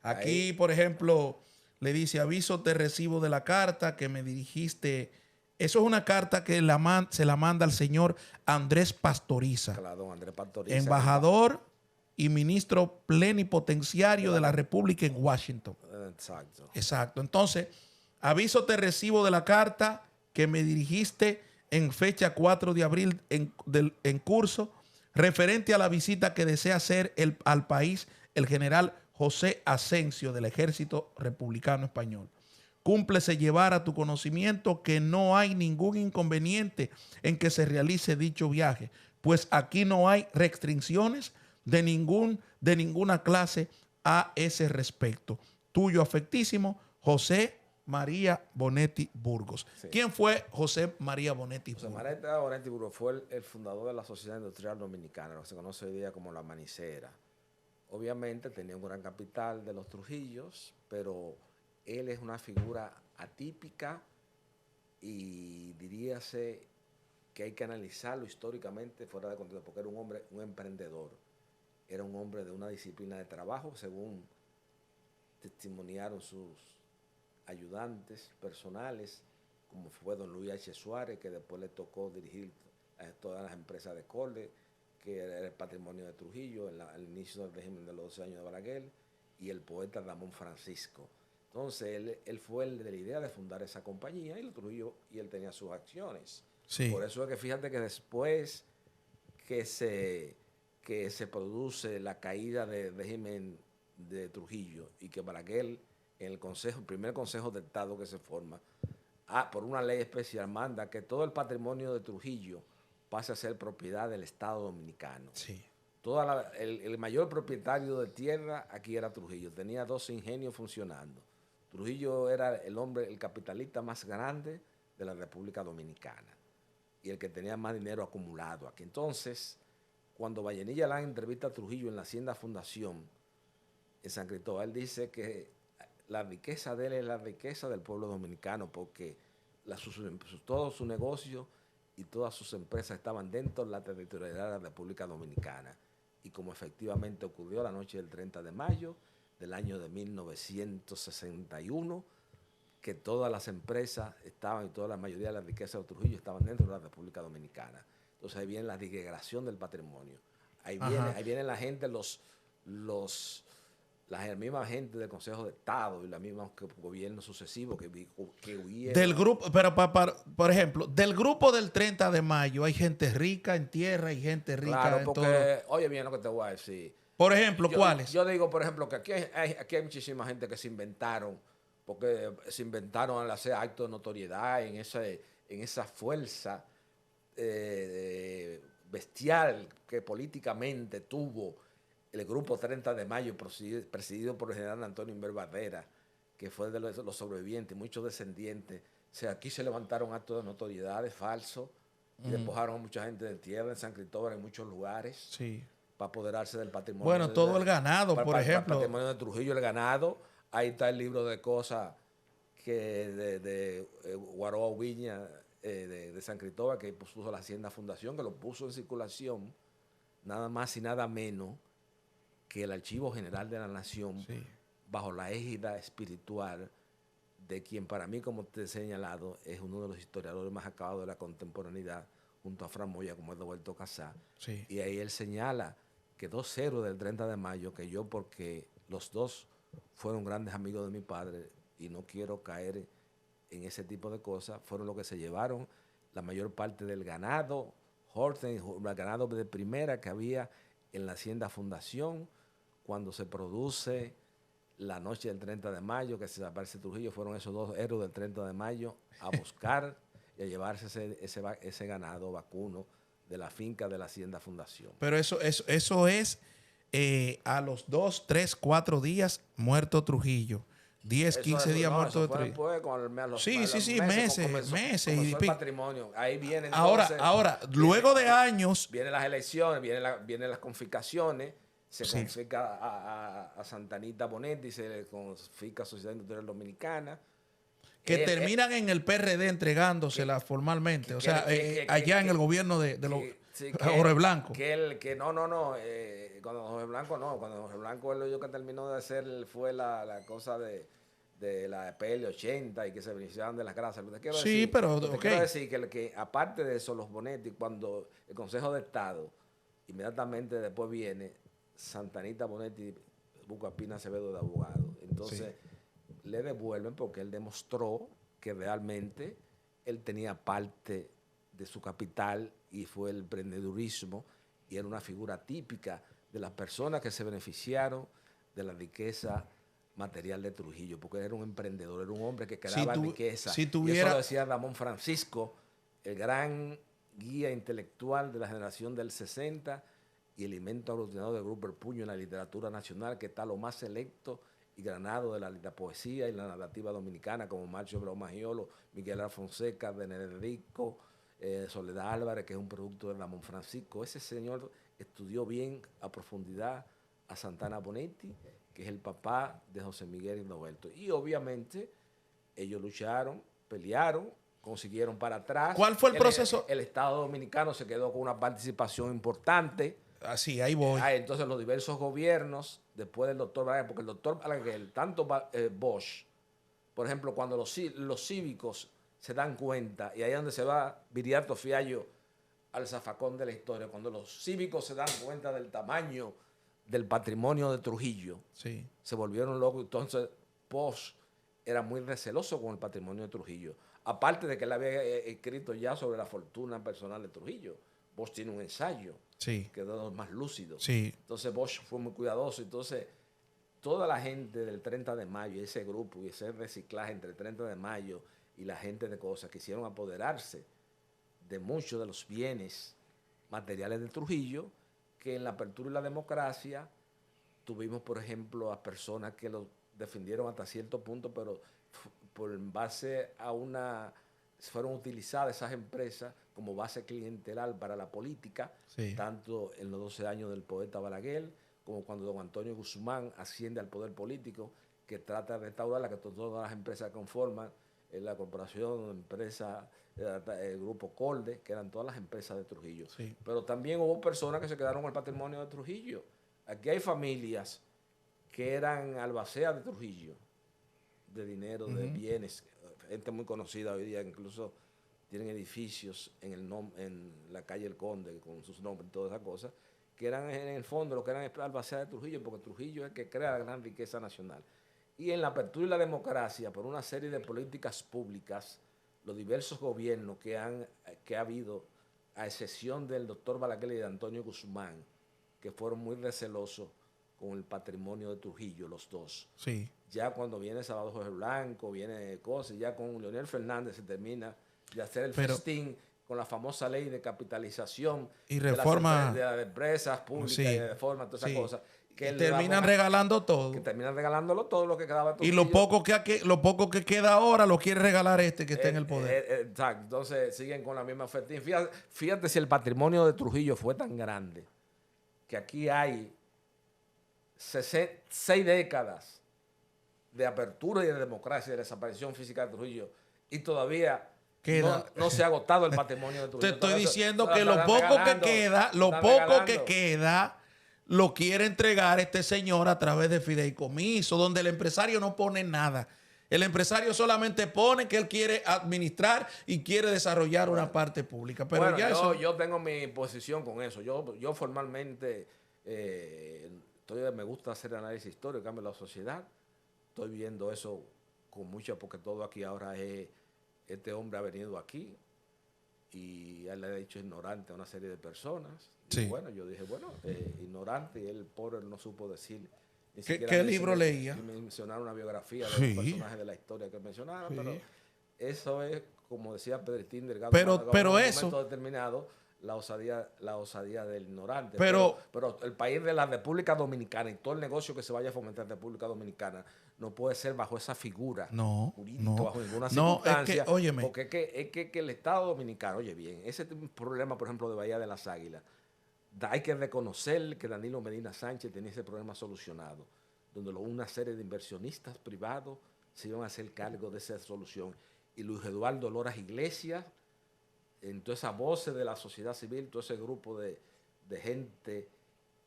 Aquí, Ahí, por ejemplo, le dice, aviso te recibo de la carta que me dirigiste. Eso es una carta que se la manda al señor Andrés Pastoriza, claro, don Andrés Pastoriza, embajador y ministro plenipotenciario de la República en Washington. exacto. Exacto. Entonces, aviso te recibo de la carta que me dirigiste en fecha 4 de abril en curso, referente a la visita que desea hacer al país el general José Asensio del Ejército Republicano Español. Cúmplese llevar a tu conocimiento que no hay ningún inconveniente en que se realice dicho viaje, pues aquí no hay restricciones de ninguna clase a ese respecto. Tuyo afectísimo, José María Bonetti Burgos. Sí. ¿Quién fue José María Bonetti José Burgos? María Bonetti Burgos fue el fundador de la Sociedad Industrial Dominicana, lo que se conoce hoy día como la Manicera. Obviamente tenía un gran capital de los Trujillos, pero él es una figura atípica y diríase que hay que analizarlo históricamente fuera de contexto, porque era un hombre, un emprendedor. Era un hombre de una disciplina de trabajo, según testimoniaron sus ayudantes personales, como fue don Luis H. Suárez, que después le tocó dirigir todas las empresas de Cole, que era el patrimonio de Trujillo al inicio del régimen de los 12 años de Balaguer, y el poeta Ramón Francisco. Entonces él fue el de la idea de fundar esa compañía, y Trujillo, y él tenía sus acciones. Sí. Por eso es que fíjate que después que se produce la caída del régimen de Trujillo y que Balaguer en el primer consejo de Estado que se forma, por una ley especial manda que todo el patrimonio de Trujillo pase a ser propiedad del Estado Dominicano. Sí. El mayor propietario de tierra aquí era Trujillo, tenía 2 ingenios funcionando. Trujillo era el capitalista más grande de la República Dominicana y el que tenía más dinero acumulado aquí. Entonces, cuando Vallenilla Lán entrevista a Trujillo en la Hacienda Fundación en San Cristóbal, él dice que la riqueza de él es la riqueza del pueblo dominicano, porque todos sus negocios y todas sus empresas estaban dentro de la territorialidad de la República Dominicana. y como efectivamente ocurrió la noche del 30 de mayo del año de 1961, que todas las empresas estaban y toda la mayoría de las riquezas de Trujillo estaban dentro de la República Dominicana. Entonces ahí viene la degradación del patrimonio. Ahí viene la gente, la misma gente del Consejo de Estado y los mismos gobiernos sucesivos que huyeron. Del grupo, pero por ejemplo, del grupo del 30 de mayo hay gente rica en tierra y gente rica claro, en porque, todo. oye bien lo que te voy a decir. Por ejemplo, ¿cuáles? Yo digo, por ejemplo, que aquí hay muchísima gente que se inventaron, porque se inventaron al hacer actos de notoriedad en esa fuerza bestial que políticamente tuvo el grupo 30 de mayo, presidido por el general Antonio Inver Barrera, que fue de los sobrevivientes, muchos descendientes. O sea, aquí se levantaron actos de notoriedad falsos y despojaron a mucha gente de tierra en San Cristóbal, en muchos lugares. Sí. Para apoderarse del patrimonio. Bueno, todo el ganado, por ejemplo. El patrimonio de Trujillo, el ganado. Ahí está el libro de cosas que de Guaroa Viña, de San Cristóbal, que puso la Hacienda Fundación, que lo puso en circulación, nada más y nada menos que el Archivo General de la Nación, sí, bajo la égida espiritual de quien para mí, como te he señalado, es uno de los historiadores más acabados de la contemporaneidad, junto a Fran Moya, como es Roberto Casá. Sí. Y ahí él señala que 2 héroes del 30 de mayo, que yo, porque los dos fueron grandes amigos de mi padre y no quiero caer en ese tipo de cosas, fueron los que se llevaron la mayor parte del ganado, el ganado de primera que había en la Hacienda Fundación, cuando se produce la noche del 30 de mayo, que se desaparece Trujillo, fueron esos 2 héroes del 30 de mayo a buscar y a llevarse ese ganado vacuno de la finca de la Hacienda Fundación. Pero eso es a los 2, 3, 4 días muerto Trujillo. 10, 15 días muerto de Trujillo. Después, sí, meses. Y el patrimonio. Ahí viene entonces, ahora, luego de años. Vienen las elecciones, vienen las confiscaciones. Se confisca a Santanita Bonetti, se confisca a Sociedad Industrial Dominicana. Que terminan en el PRD entregándosela formalmente, o sea, allá en el gobierno de Jorge Blanco. Cuando Jorge Blanco cuando Jorge Blanco lo que terminó de hacer fue la cosa de la PL80 y que se beneficiaban de las grasas. Quiero decir que aparte de eso, los Bonetti, cuando el Consejo de Estado, inmediatamente después viene Santanita Bonetti, busca a Pina Acevedo de abogado. Entonces, le devuelven porque él demostró que realmente él tenía parte de su capital y fue el emprendedurismo y era una figura típica de las personas que se beneficiaron de la riqueza material de Trujillo, porque era un emprendedor, era un hombre que creaba riqueza. Y eso lo decía Ramón Francisco, el gran guía intelectual de la generación del 60 y el elemento aglutinador del Grupo El Puño en la literatura nacional, que está lo más selecto y granado de la poesía y la narrativa dominicana, como Marcio Bravo Magiolo, Miguel Alfonseca, Benedicto, Soledad Álvarez, que es un producto de Ramón Francisco. Ese señor estudió bien a profundidad a Santana Bonetti, que es el papá de José Miguel y Roberto. Y obviamente ellos lucharon, pelearon, consiguieron para atrás. ¿Cuál fue el proceso? El Estado Dominicano se quedó con una participación importante. Así, ahí voy. Entonces los diversos gobiernos, después del doctor Balaguer, porque el doctor Balaguer, tanto Bosch, por ejemplo, cuando los cívicos se dan cuenta, y ahí es donde se va Viriato Fiallo al zafacón de la historia, cuando los cívicos se dan cuenta del tamaño del patrimonio de Trujillo, se volvieron locos. Entonces Bosch era muy receloso con el patrimonio de Trujillo, aparte de que él había escrito ya sobre la fortuna personal de Trujillo. Bosch tiene un ensayo que es de los más lúcidos. Entonces Bosch fue muy cuidadoso. Entonces toda la gente del 30 de mayo, ese grupo y ese reciclaje entre el 30 de mayo y la gente de cosas, quisieron apoderarse de muchos de los bienes materiales de Trujillo, que en la apertura y la democracia tuvimos, por ejemplo, a personas que lo defendieron hasta cierto punto, pero en base a fueron utilizadas esas empresas como base clientelar para la política, tanto en los 12 años del poeta Balaguer, como cuando don Antonio Guzmán asciende al poder político, que trata de restaurar la que todas las empresas conforman la corporación, empresa, el grupo Colde, que eran todas las empresas de Trujillo. Sí. Pero también hubo personas que se quedaron con el patrimonio de Trujillo. Aquí hay familias que eran albaceas de Trujillo, de dinero, de bienes, gente muy conocida hoy día, incluso tienen edificios en la calle El Conde con sus nombres y todas esas cosas, que eran en el fondo lo que eran albaceas de Trujillo, porque Trujillo es el que crea la gran riqueza nacional. Y en la apertura y la democracia, por una serie de políticas públicas, los diversos gobiernos que ha habido, a excepción del doctor Balaguer y de Antonio Guzmán, que fueron muy recelosos con el patrimonio de Trujillo, los dos. Sí. Ya cuando viene Salvador Jorge Blanco, viene cosas, ya con Leonel Fernández se termina de hacer el festín con la famosa ley de capitalización y reforma de las empresas públicas, sí, y de reforma, todas esas cosas. Que terminan regalando todo. Que terminan regalándolo todo lo que quedaba. Y lo poco que queda ahora lo quiere regalar que está en el poder. Exacto. Entonces siguen con la misma festín. Fíjate si el patrimonio de Trujillo fue tan grande que aquí hay 6 décadas de apertura y de democracia y de desaparición física de Trujillo y todavía no se ha agotado el patrimonio de Trujillo. Te estoy diciendo que lo poco que queda lo quiere entregar este señor a través de fideicomiso, donde el empresario no pone nada. El empresario solamente pone que él quiere administrar y quiere desarrollar una parte pública. Pero bueno, ya yo tengo mi posición con eso. Yo formalmente me gusta hacer análisis histórico, cambio la sociedad. Estoy viendo eso con mucha, porque todo aquí ahora es, este hombre ha venido aquí y él le ha dicho ignorante a una serie de personas. Sí. Y bueno, yo dije, ignorante, y el pobre no supo decir. ¿Qué libro leía? Mencionar una biografía de los personajes de la historia que mencionaron, pero eso es, como decía Pedritín Delgado, pero en un eso momento determinado, la osadía del ignorante. Pero el país de la República Dominicana y todo el negocio que se vaya a fomentar en República Dominicana no puede ser bajo esa figura jurídica, bajo ninguna circunstancia. Óyeme. Porque es que el Estado Dominicano, oye bien, ese problema, por ejemplo, de Bahía de las Águilas, hay que reconocer que Danilo Medina Sánchez tenía ese problema solucionado, donde una serie de inversionistas privados se iban a hacer cargo de esa solución. Y Luis Eduardo Loras Iglesias, en todas esas voces de la sociedad civil, todo ese grupo de gente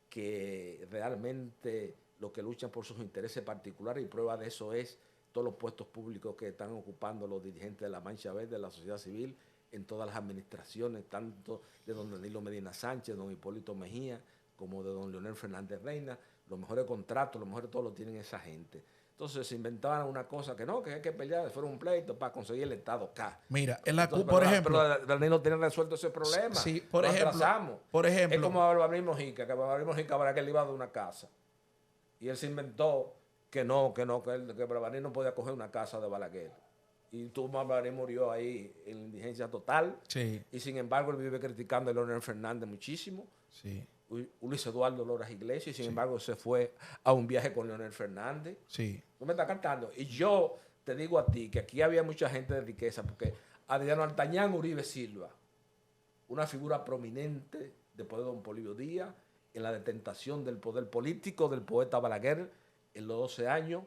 que realmente lo que luchan por sus intereses particulares, y prueba de eso es todos los puestos públicos que están ocupando los dirigentes de la Mancha Verde, de la sociedad civil, en todas las administraciones, tanto de don Danilo Medina Sánchez, don Hipólito Mejía, como de don Leonel Fernández Reina. Los mejores contratos, los mejores todos lo tienen esa gente. Entonces se inventaban una cosa que hay que pelear, fueron un pleito para conseguir el Estado acá. Mira, por ejemplo. Pero Danilo tiene resuelto ese problema. Sí, por ejemplo. Es como Balaguer Mojica, que Balaguer Mojica Balaguer le iba a dar una casa. Y él se inventó que Balaguer no podía coger una casa de Balaguer. Y Balaguer murió ahí en indigencia total. Sí. Y sin embargo, él vive criticando a Leonel Fernández muchísimo. Sí. Luis Eduardo Loras Iglesias, y sin embargo se fue a un viaje con Leonel Fernández. Sí. ¿Tú me estás cantando? Y yo te digo a ti que aquí había mucha gente de riqueza, porque Adriano Artañán Uribe Silva, una figura prominente después de don Polibio Díaz, en la detentación del poder político del poeta Balaguer en los 12 años,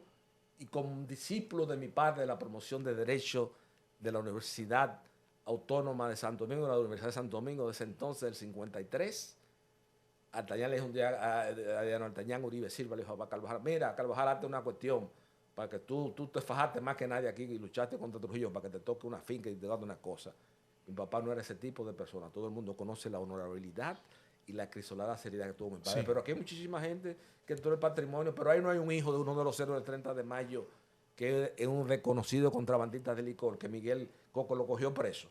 y como discípulo de mi padre de la promoción de Derecho de la Universidad Autónoma de Santo Domingo, la Universidad de Santo Domingo, de ese entonces, del 53, Artañán le dijo un día a Adriano Artañán Uribe Silva, le dijo a Carvajal, mira, Carvajal, hazte una cuestión, para que tú te fajaste más que nadie aquí y luchaste contra Trujillo para que te toque una finca y te dé una cosa. Mi papá no era ese tipo de persona. Todo el mundo conoce la honorabilidad y la crisolada seriedad que tuvo mi padre. Sí. Pero aquí hay muchísima gente que entró en el patrimonio, pero ahí no hay un hijo de uno de los héroes del 30 de mayo que es un reconocido contrabandista de licor, que Miguel Coco lo cogió preso.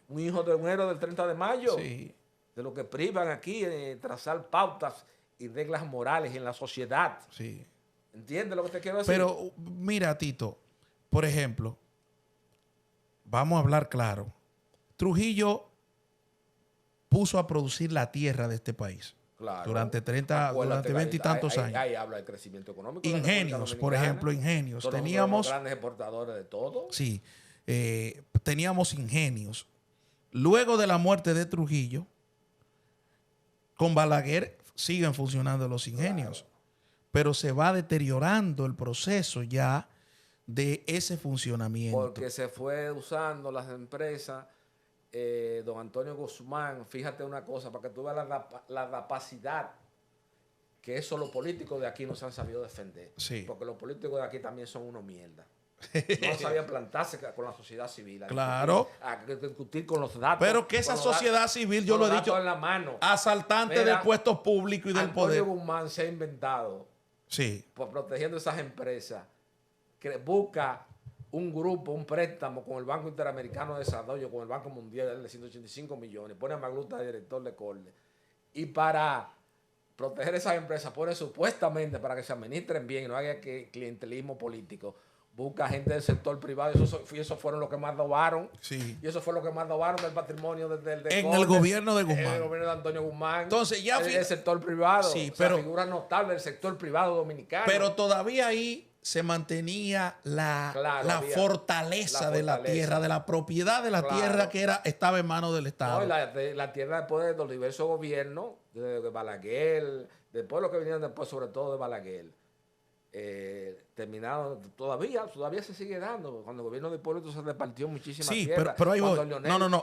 Un hijo de un héroe del 30 de mayo. Sí. De lo que privan aquí, trazar pautas y reglas morales en la sociedad. Sí. ¿Entiendes lo que te quiero decir? Pero mira, Tito, por ejemplo, vamos a hablar claro. Trujillo puso a producir la tierra de este país. Claro. Durante 20 y tantos años. Ahí habla del crecimiento económico. Ingenios, por ejemplo, ingenios. Todos teníamos grandes exportadores de todo. Sí. Teníamos ingenios. Luego de la muerte de Trujillo, con Balaguer siguen funcionando los ingenios. Claro. Pero se va deteriorando el proceso ya de ese funcionamiento. Porque se fue usando las empresas. Don Antonio Guzmán, fíjate una cosa, para que tú veas la capacidad que eso los políticos de aquí no se han sabido defender. Sí. Porque los políticos de aquí también son unos mierda. No sabían plantarse con la sociedad civil. Claro. A discutir con los datos. Pero que esa sociedad civil, yo lo he dicho, en la mano. asaltante de puestos públicos y del poder. Antonio Guzmán se ha inventado, sí, por protegiendo esas empresas, que busca un grupo, un préstamo con el Banco Interamericano de Desarrollo, con el Banco Mundial de 185 millones, pone a Magluta de director de Corte. Y para proteger esas empresas, pone supuestamente para que se administren bien y no haya clientelismo político, busca gente del sector privado. Y eso fueron los que más robaron. Sí. Y eso fue lo que más robaron del patrimonio de en Corte, el gobierno de Guzmán. En el gobierno de Antonio Guzmán. Entonces ya del sector privado. Sí, pero figura notable del sector privado dominicano. Pero todavía ahí se mantenía la fortaleza de la tierra, de la propiedad de la tierra que estaba en manos del Estado. No, la tierra después de los diversos gobiernos, de Balaguer, después lo que vinieron después, sobre todo de Balaguer, terminaron, todavía se sigue dando. Cuando el gobierno de Hipólito se repartió muchísima tierra. Pero ahí voy.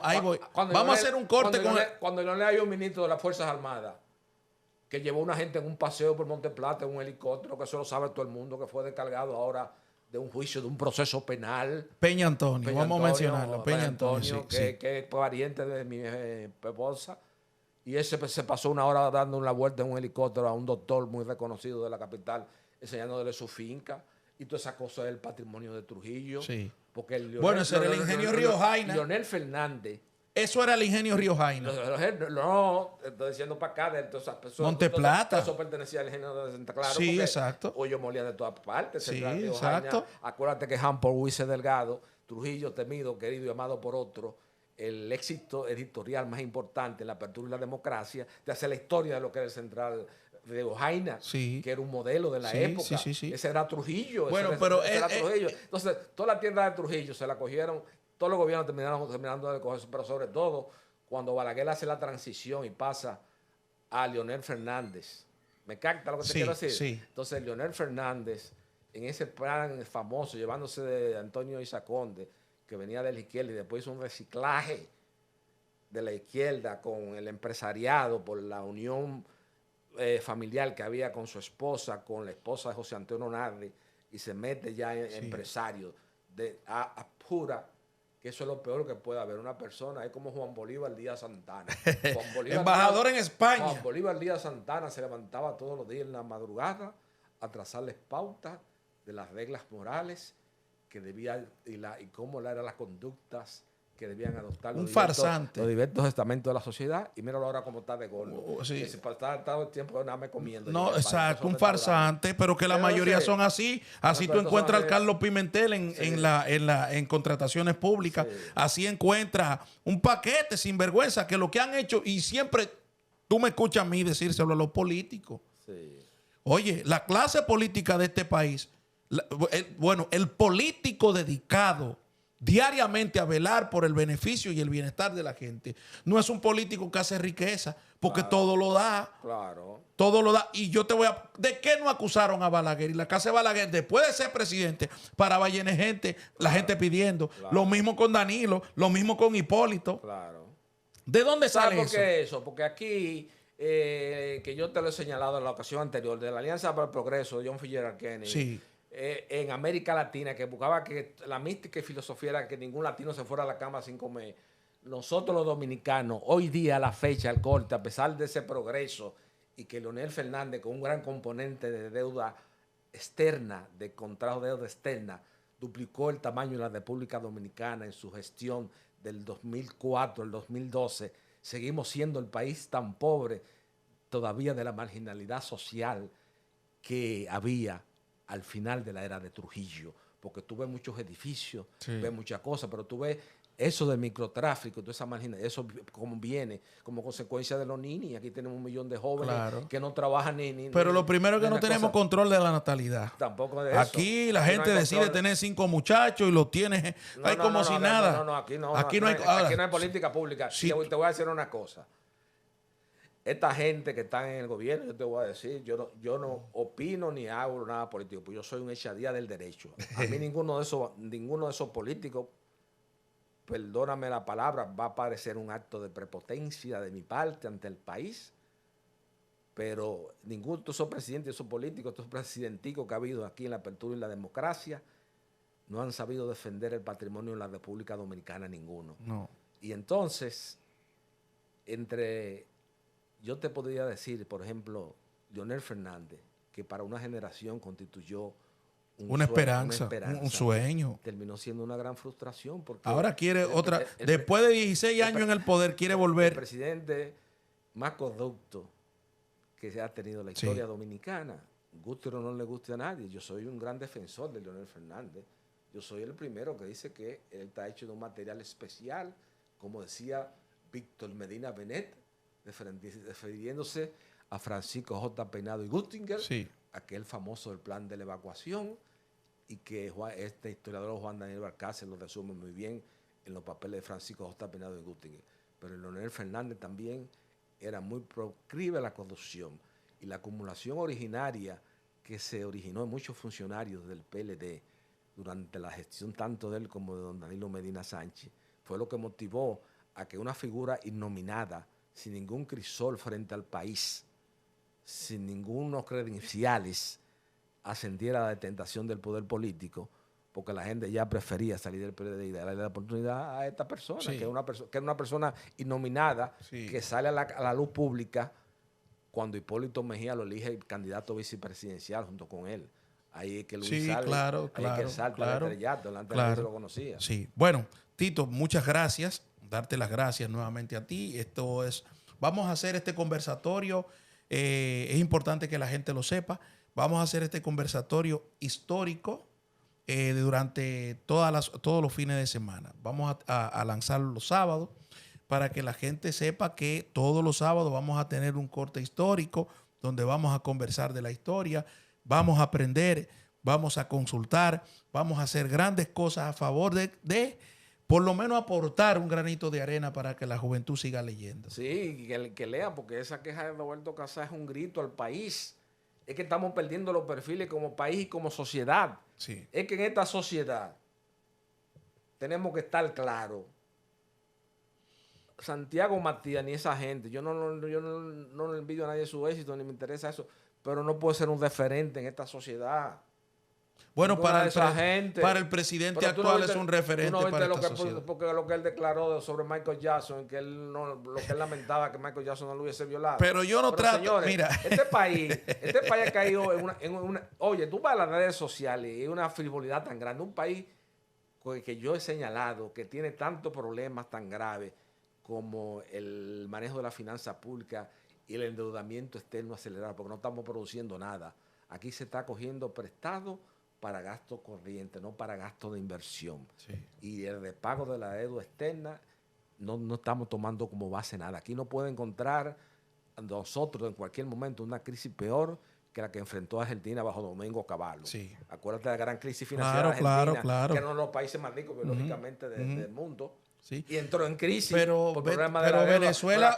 Ahí voy. Vamos a hacer un corte cuando Leonel hay un ministro de las Fuerzas Armadas que llevó una gente en un paseo por Monte Plata en un helicóptero, que eso lo sabe todo el mundo, que fue descargado ahora de un juicio, de un proceso penal. Peña Antonio, vamos a mencionarlo. Peña Antonio, que es pariente de mi esposa. Y ese se pasó una hora dando una vuelta en un helicóptero a un doctor muy reconocido de la capital, enseñándole su finca. Y toda esa cosa del patrimonio de Trujillo. Sí. Porque ese era el ingenio Río Jaina. Leonel Fernández. Eso era el ingenio Río Jaina. No, estoy diciendo para acá, de todas esas personas. Monte Plata. Eso pertenecía al ingenio de Santa Clara. Sí, exacto. Hoyo molía de todas partes. Sí, exacto. Acuérdate que Jean Paul Huice Delgado, Trujillo, temido, querido y amado por otro, el éxito editorial más importante en la apertura y la democracia, de hacer la historia de lo que era el Central de Jaina, que era un modelo de la época. Sí. Ese era Trujillo. Bueno, ese era Trujillo. Entonces, toda la tierra de Trujillo se la cogieron. Todos los gobiernos terminando de coger, pero sobre todo cuando Balaguer hace la transición y pasa a Leonel Fernández. ¿Me capta lo que te quiero decir? Sí. Entonces, Leonel Fernández, en ese plan famoso, llevándose de Antonio Isaconde, que venía de la izquierda y después hizo un reciclaje de la izquierda con el empresariado por la unión familiar que había con su esposa, con la esposa de José Antonio Nardi, y se mete ya en empresario a pura. Que eso es lo peor que puede haber una persona. Es como Juan Bolívar Díaz Santana. Embajador en España. Juan Bolívar Díaz Santana se levantaba todos los días en la madrugada a trazarles pautas de las reglas morales que debía y cómo eran las conductas que debían adoptar un farsante. Los diversos estamentos de la sociedad. Y míralo ahora cómo está de gordo. Sí. Que se está todo el tiempo nada me comiendo. No, exacto, un farsante, pero que la mayoría son así. Así tú encuentras al Carlos Pimentel en contrataciones públicas. Sí. Así encuentras un paquete sin vergüenza que lo que han hecho, y siempre tú me escuchas a mí decírselo a los políticos. Sí. Oye, la clase política de este país, el político dedicado diariamente a velar por el beneficio y el bienestar de la gente, no es un político que hace riqueza, porque todo lo da. Claro. Todo lo da. Y yo te voy a... ¿De qué no acusaron a Balaguer? Y la casa de Balaguer, después de ser presidente, paraba llena de gente, la gente pidiendo. Claro. Lo mismo con Danilo, lo mismo con Hipólito. Claro. ¿De dónde sale eso? ¿Por qué eso? Porque aquí, que yo te lo he señalado en la ocasión anterior, de la Alianza para el Progreso de John Fitzgerald Kennedy. Sí. En América Latina, que buscaba que la mística y filosofía era que ningún latino se fuera a la cama sin comer. Nosotros los dominicanos, hoy día a la fecha, al corte, a pesar de ese progreso, y que Leonel Fernández, con un gran componente de deuda externa, de contrato de deuda externa, duplicó el tamaño de la República Dominicana en su gestión del 2004 al 2012, seguimos siendo el país tan pobre todavía de la marginalidad social que había al final de la era de Trujillo, porque tú ves muchos edificios, ves muchas cosas, pero tú ves eso del microtráfico, toda esa marginalidad, eso como viene como consecuencia de los ninis. Aquí tenemos 1 millón de jóvenes que no trabajan ni pero lo primero es que no tenemos control de la natalidad. Tampoco de eso. Aquí la gente decide tener 5 muchachos y los tiene si nada. No, aquí no hay política pública. Sí. Te voy a decir una cosa. esta gente que está en el gobierno, yo te voy a decir, yo no opino ni hago nada político, pues yo soy un echadía del derecho. A mí ninguno de esos políticos, perdóname la palabra, va a parecer un acto de prepotencia de mi parte ante el país, pero ninguno de esos presidentes, esos políticos, esos presidenticos que ha habido aquí en la apertura y la democracia, no han sabido defender el patrimonio de la República Dominicana, ninguno. No. Y entonces, yo te podría decir, por ejemplo, Leonel Fernández, que para una generación constituyó Una esperanza, un sueño. Terminó siendo una gran frustración porque ahora quiere otra. Después de 16 años en el poder, quiere volver. El presidente más corrupto que se ha tenido en la historia dominicana. Guste o no le guste a nadie. Yo soy un gran defensor de Leonel Fernández. Yo soy el primero que dice que él está hecho de un material especial, como decía Víctor Medina Benet, refiriéndose a Francisco J. Peinado y Guttinger, aquel famoso del plan de la evacuación, y que este historiador Juan Daniel Balcácer lo resume muy bien en los papeles de Francisco J. Peinado y Guttinger. Pero Leonel Fernández también era muy proclive a la corrupción, y la acumulación originaria que se originó en muchos funcionarios del PLD durante la gestión tanto de él como de don Danilo Medina Sánchez fue lo que motivó a que una figura innominada, sin ningún crisol frente al país, sin ningunos credenciales, ascendiera a la tentación del poder político, porque la gente ya prefería salir del PLD y darle la oportunidad a esta persona, que es una persona innominada, que sale a la luz pública cuando Hipólito Mejía lo elige el candidato vicepresidencial junto con él. Ahí es que Luis sale, claro, ahí es que salta el estrellato, delante de él se lo conocía. Sí, bueno, Tito, muchas gracias. Darte las gracias nuevamente a ti. Vamos a hacer este conversatorio. Es importante que la gente lo sepa. Vamos a hacer este conversatorio histórico durante todos los fines de semana. Vamos a lanzarlo los sábados para que la gente sepa que todos los sábados vamos a tener un corte histórico donde vamos a conversar de la historia, vamos a aprender, vamos a consultar, vamos a hacer grandes cosas a favor de por lo menos aportar un granito de arena para que la juventud siga leyendo. Sí, que lean, porque esa queja de Roberto Casá es un grito al país. Es que estamos perdiendo los perfiles como país y como sociedad. Sí. Es que en esta sociedad tenemos que estar claros. Santiago Matías ni esa gente, yo no le envidio a nadie su éxito, ni me interesa eso, pero no puede ser un referente en esta sociedad. Bueno, para el presidente actual es un referente para esta sociedad. Porque lo que él declaró sobre Michael Jackson, que lo que él lamentaba que Michael Jackson no lo hubiese violado. Pero yo no trato, señores, mira. Este país ha caído en una... Oye, tú vas a las redes sociales y hay una frivolidad tan grande. Un país que yo he señalado que tiene tantos problemas tan graves como el manejo de la finanza pública y el endeudamiento externo acelerado, porque no estamos produciendo nada. Aquí se está cogiendo prestado para gasto corriente, no para gasto de inversión. Sí. Y el repago de la deuda externa no estamos tomando como base nada. Aquí no puede encontrar nosotros en cualquier momento una crisis peor que la que enfrentó Argentina bajo Domingo Cavallo. Sí. Acuérdate de la gran crisis financiera de Argentina, claro. que era uno de los países más ricos biológicamente del mundo. Sí. Y entró en crisis pero Venezuela,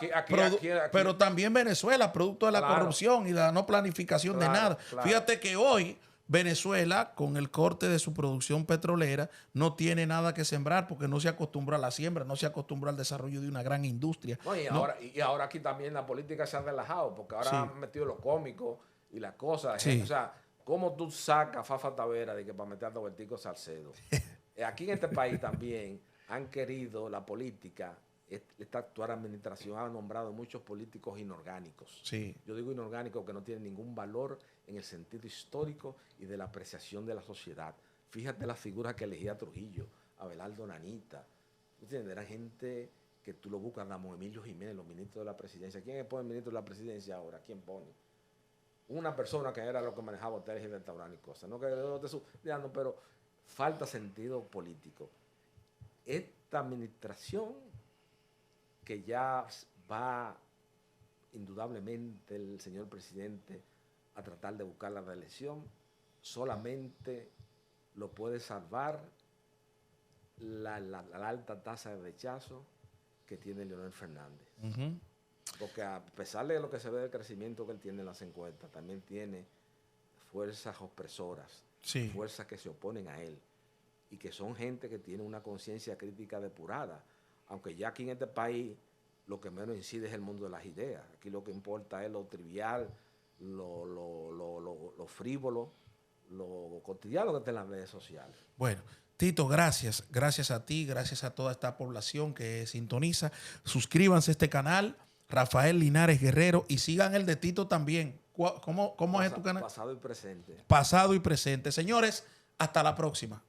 pero también Venezuela, producto de la corrupción y de la no planificación de nada. Fíjate que hoy Venezuela, con el corte de su producción petrolera, no tiene nada que sembrar porque no se acostumbró a la siembra, no se acostumbró al desarrollo de una gran industria. No, y ahora aquí también la política se ha relajado, porque ahora han metido lo cómico y las cosas. Sí. O sea, ¿cómo tú sacas a Fafa Tavera de que para meter a Robertico Salcedo? Aquí en este país también han querido la política, esta actual administración ha nombrado muchos políticos inorgánicos. Sí. Yo digo inorgánicos que no tienen ningún valor en el sentido histórico y de la apreciación de la sociedad. Fíjate las figuras que elegía Trujillo, Abelardo Nanita. ¿Entiendes? Eran gente que tú lo buscas, Ramón Emilio Jiménez, los ministros de la presidencia. ¿Quién pone el ministro de la presidencia ahora? ¿Quién pone? Una persona que era lo que manejaba hoteles y restaurantes y cosas. No que pero falta sentido político. Esta administración que ya va indudablemente el señor presidente a tratar de buscar la reelección, solamente lo puede salvar la alta tasa de rechazo que tiene Leonel Fernández. Porque a pesar de lo que se ve del crecimiento que él tiene en las encuestas, también tiene fuerzas opresoras, Sí. fuerzas que se oponen a él y que son gente que tiene una conciencia crítica depurada. Aunque ya aquí en este país lo que menos incide es el mundo de las ideas. Aquí lo que importa es lo trivial, lo frívolo, lo cotidiano que está en las redes sociales. Bueno, Tito, gracias. Gracias a ti, gracias a toda esta población que sintoniza. Suscríbanse a este canal, Rafael Linares Guerrero, y sigan el de Tito también. ¿Cómo es tu canal? Pasado y presente. Pasado y presente. Señores, hasta la próxima.